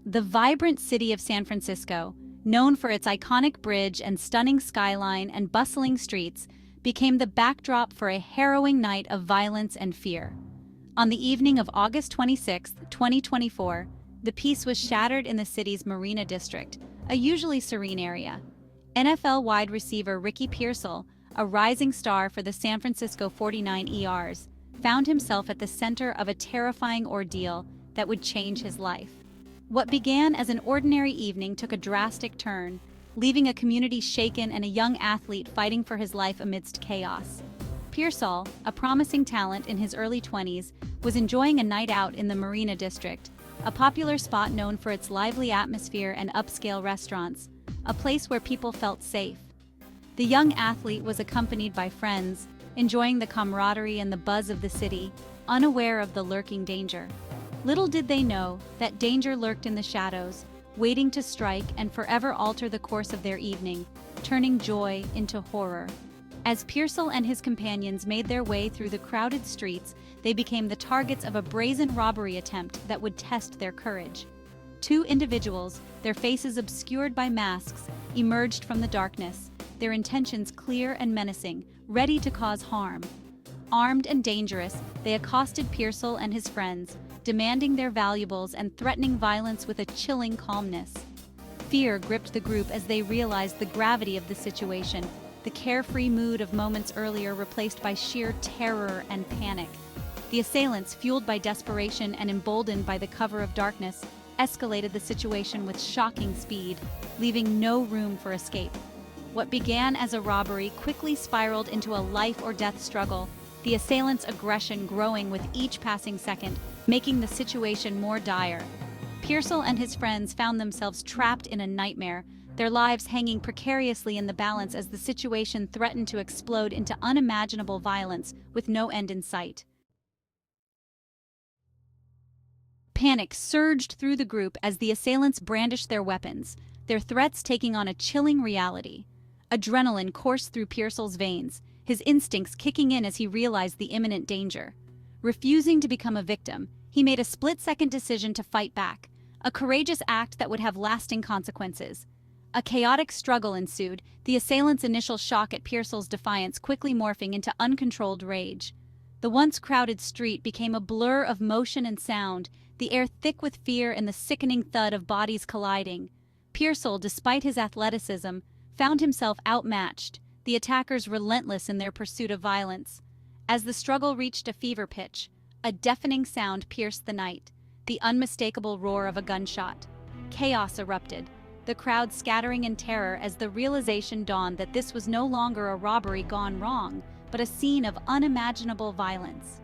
The vibrant city of San Francisco, known for its iconic bridge and stunning skyline and bustling streets, became the backdrop for a harrowing night of violence and fear. On the evening of August 26, 2024, the peace was shattered in the city's Marina District, a usually serene area. NFL wide receiver Ricky Pearsall, a rising star for the San Francisco 49ers, found himself at the center of a terrifying ordeal that would change his life. What began as an ordinary evening took a drastic turn, leaving a community shaken and a young athlete fighting for his life amidst chaos. Pearsall, a promising talent in his early 20s, was enjoying a night out in the Marina District, a popular spot known for its lively atmosphere and upscale restaurants, a place where people felt safe. The young athlete was accompanied by friends, enjoying the camaraderie and the buzz of the city, unaware of the lurking danger. Little did they know that danger lurked in the shadows, waiting to strike and forever alter the course of their evening, turning joy into horror. As Pearsall and his companions made their way through the crowded streets, they became the targets of a brazen robbery attempt that would test their courage. Two individuals, their faces obscured by masks, emerged from the darkness, their intentions clear and menacing, ready to cause harm. Armed and dangerous, they accosted Pearsall and his friends, demanding their valuables and threatening violence with a chilling calmness. Fear gripped the group as they realized the gravity of the situation, the carefree mood of moments earlier replaced by sheer terror and panic. The assailants, fueled by desperation and emboldened by the cover of darkness, escalated the situation with shocking speed, leaving no room for escape. What began as a robbery quickly spiraled into a life-or-death struggle, the assailants' aggression growing with each passing second, making the situation more dire. Pearsall and his friends found themselves trapped in a nightmare, their lives hanging precariously in the balance as the situation threatened to explode into unimaginable violence with no end in sight. Panic surged through the group as the assailants brandished their weapons, their threats taking on a chilling reality. Adrenaline coursed through Pearsall's veins, his instincts kicking in as he realized the imminent danger. Refusing to become a victim, he made a split-second decision to fight back, a courageous act that would have lasting consequences. A chaotic struggle ensued, the assailants' initial shock at Pearsall's defiance quickly morphing into uncontrolled rage. The once crowded street became a blur of motion and sound, the air thick with fear and the sickening thud of bodies colliding. Pearsall, despite his athleticism, found himself outmatched, the attackers relentless in their pursuit of violence. As the struggle reached a fever pitch, a deafening sound pierced the night, the unmistakable roar of a gunshot. Chaos erupted, the crowd scattering in terror as the realization dawned that this was no longer a robbery gone wrong, but a scene of unimaginable violence.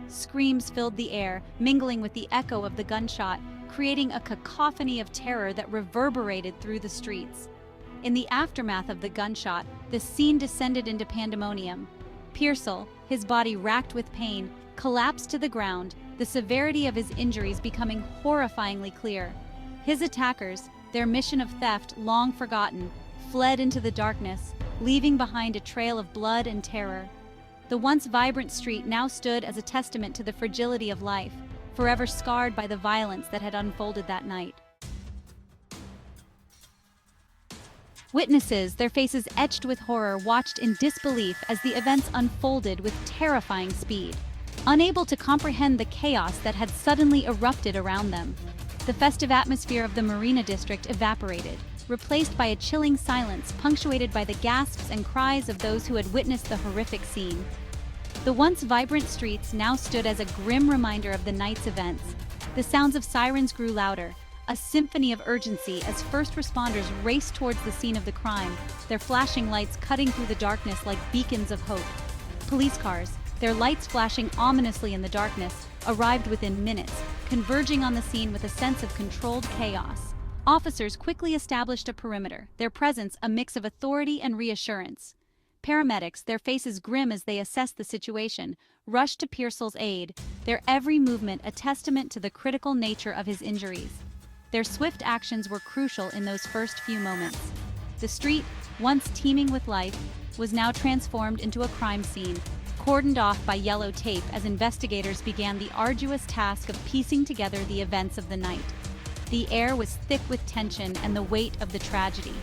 Screams filled the air, mingling with the echo of the gunshot, creating a cacophony of terror that reverberated through the streets. In the aftermath of the gunshot, the scene descended into pandemonium. Pearsall, his body racked with pain, collapsed to the ground, the severity of his injuries becoming horrifyingly clear. His attackers, their mission of theft long forgotten, fled into the darkness, leaving behind a trail of blood and terror. The once vibrant street now stood as a testament to the fragility of life, forever scarred by the violence that had unfolded that night. Witnesses, their faces etched with horror, watched in disbelief as the events unfolded with terrifying speed, unable to comprehend the chaos that had suddenly erupted around them. The festive atmosphere of the Marina District evaporated, replaced by a chilling silence punctuated by the gasps and cries of those who had witnessed the horrific scene. The once vibrant streets now stood as a grim reminder of the night's events. The sounds of sirens grew louder, a symphony of urgency as first responders raced towards the scene of the crime, their flashing lights cutting through the darkness like beacons of hope. Police cars, their lights flashing ominously in the darkness, arrived within minutes, converging on the scene with a sense of controlled chaos. Officers quickly established a perimeter, their presence a mix of authority and reassurance. Paramedics, their faces grim as they assessed the situation, rushed to Pearsall's aid, their every movement a testament to the critical nature of his injuries. Their swift actions were crucial in those first few moments. The street, once teeming with life, was now transformed into a crime scene, cordoned off by yellow tape as investigators began the arduous task of piecing together the events of the night. The air was thick with tension and the weight of the tragedy.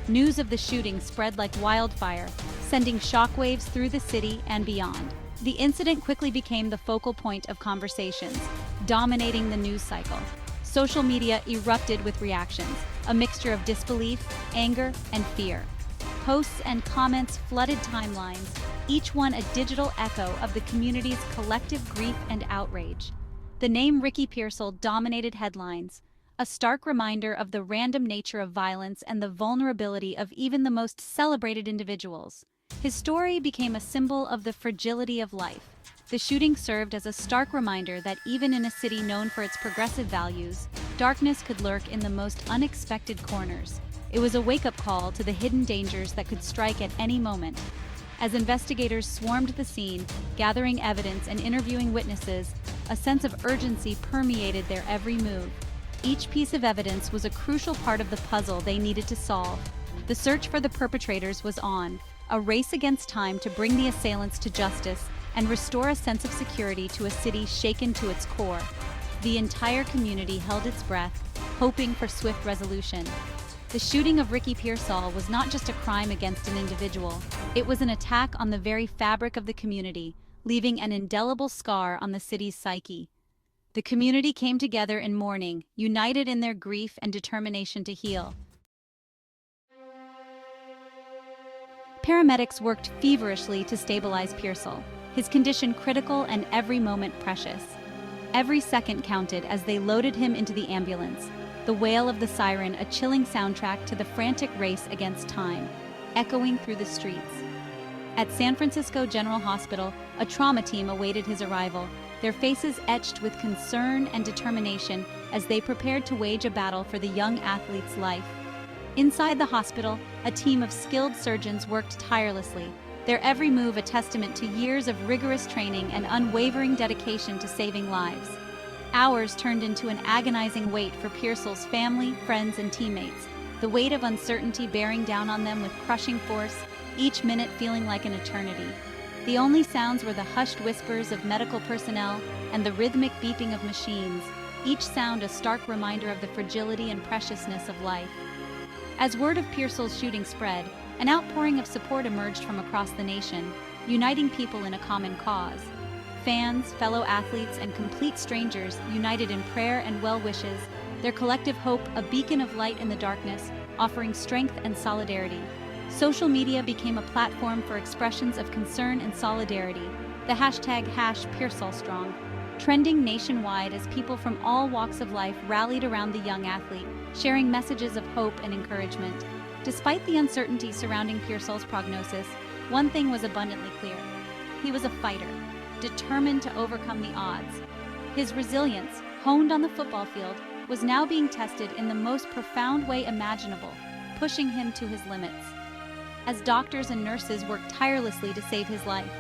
News of the shooting spread like wildfire, sending shockwaves through the city and beyond. The incident quickly became the focal point of conversations, dominating the news cycle. Social media erupted with reactions, a mixture of disbelief, anger, and fear. Posts and comments flooded timelines, each one a digital echo of the community's collective grief and outrage. The name Ricky Pearsall dominated headlines, a stark reminder of the random nature of violence and the vulnerability of even the most celebrated individuals. His story became a symbol of the fragility of life. The shooting served as a stark reminder that even in a city known for its progressive values, darkness could lurk in the most unexpected corners. It was a wake-up call to the hidden dangers that could strike at any moment. As investigators swarmed the scene, gathering evidence and interviewing witnesses, a sense of urgency permeated their every move. Each piece of evidence was a crucial part of the puzzle they needed to solve. The search for the perpetrators was on, a race against time to bring the assailants to justice and restore a sense of security to a city shaken to its core. The entire community held its breath, hoping for swift resolution. The shooting of Ricky Pearsall was not just a crime against an individual, it was an attack on the very fabric of the community, leaving an indelible scar on the city's psyche. The community came together in mourning, united in their grief and determination to heal. Paramedics worked feverishly to stabilize Pearsall, his condition critical and every moment precious. Every second counted as they loaded him into the ambulance, the wail of the siren a chilling soundtrack to the frantic race against time, echoing through the streets. At San Francisco General Hospital, a trauma team awaited his arrival, their faces etched with concern and determination as they prepared to wage a battle for the young athlete's life. Inside the hospital, a team of skilled surgeons worked tirelessly, their every move a testament to years of rigorous training and unwavering dedication to saving lives. Hours turned into an agonizing wait for Pearsall's family, friends, and teammates, the weight of uncertainty bearing down on them with crushing force, each minute feeling like an eternity. The only sounds were the hushed whispers of medical personnel and the rhythmic beeping of machines, each sound a stark reminder of the fragility and preciousness of life. As word of Pearsall's shooting spread, an outpouring of support emerged from across the nation, uniting people in a common cause. Fans, fellow athletes, and complete strangers united in prayer and well wishes, their collective hope a beacon of light in the darkness, offering strength and solidarity. Social media became a platform for expressions of concern and solidarity, the hashtag #PearsallStrong, trending nationwide as people from all walks of life rallied around the young athlete, sharing messages of hope and encouragement. Despite the uncertainty surrounding Pearsall's prognosis, one thing was abundantly clear. He was a fighter, determined to overcome the odds. His resilience, honed on the football field, was now being tested in the most profound way imaginable, pushing him to his limits. As doctors and nurses worked tirelessly to save his life,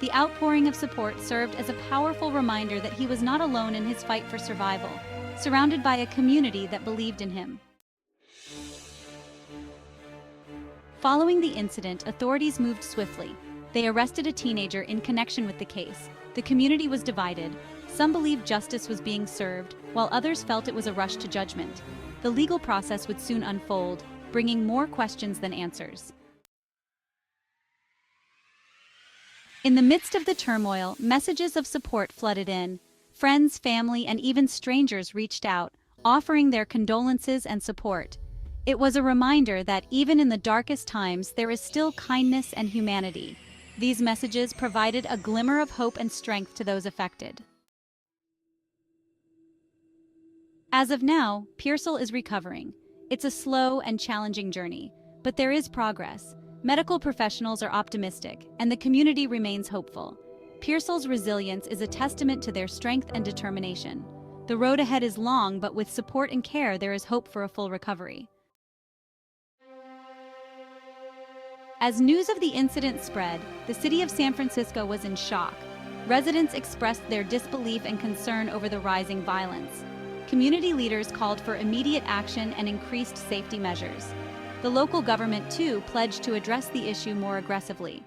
the outpouring of support served as a powerful reminder that he was not alone in his fight for survival, surrounded by a community that believed in him. Following the incident, authorities moved swiftly. They arrested a teenager in connection with the case. The community was divided. Some believed justice was being served, while others felt it was a rush to judgment. The legal process would soon unfold, bringing more questions than answers. In the midst of the turmoil, messages of support flooded in. Friends, family, and even strangers reached out, offering their condolences and support. It was a reminder that even in the darkest times, there is still kindness and humanity. These messages provided a glimmer of hope and strength to those affected. As of now, Pearsall is recovering. It's a slow and challenging journey, but there is progress. Medical professionals are optimistic, and the community remains hopeful. Pearsall's resilience is a testament to their strength and determination. The road ahead is long, but with support and care, there is hope for a full recovery. As news of the incident spread, the city of San Francisco was in shock. Residents expressed their disbelief and concern over the rising violence. Community leaders called for immediate action and increased safety measures. The local government, too, pledged to address the issue more aggressively.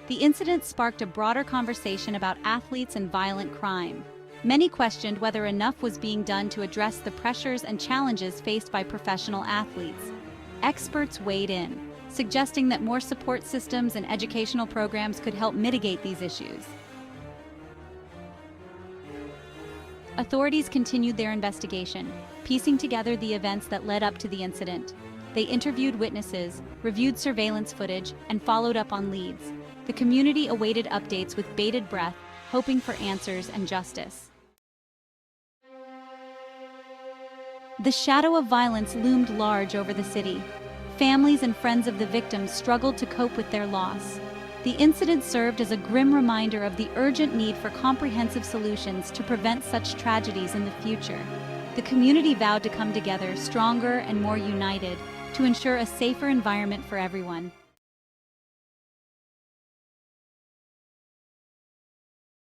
The incident sparked a broader conversation about athletes and violent crime. Many questioned whether enough was being done to address the pressures and challenges faced by professional athletes. Experts weighed in, suggesting that more support systems and educational programs could help mitigate these issues. Authorities continued their investigation, piecing together the events that led up to the incident. They interviewed witnesses, reviewed surveillance footage, and followed up on leads. The community awaited updates with bated breath, hoping for answers and justice. The shadow of violence loomed large over the city. Families and friends of the victims struggled to cope with their loss. The incident served as a grim reminder of the urgent need for comprehensive solutions to prevent such tragedies in the future. The community vowed to come together stronger and more united to ensure a safer environment for everyone.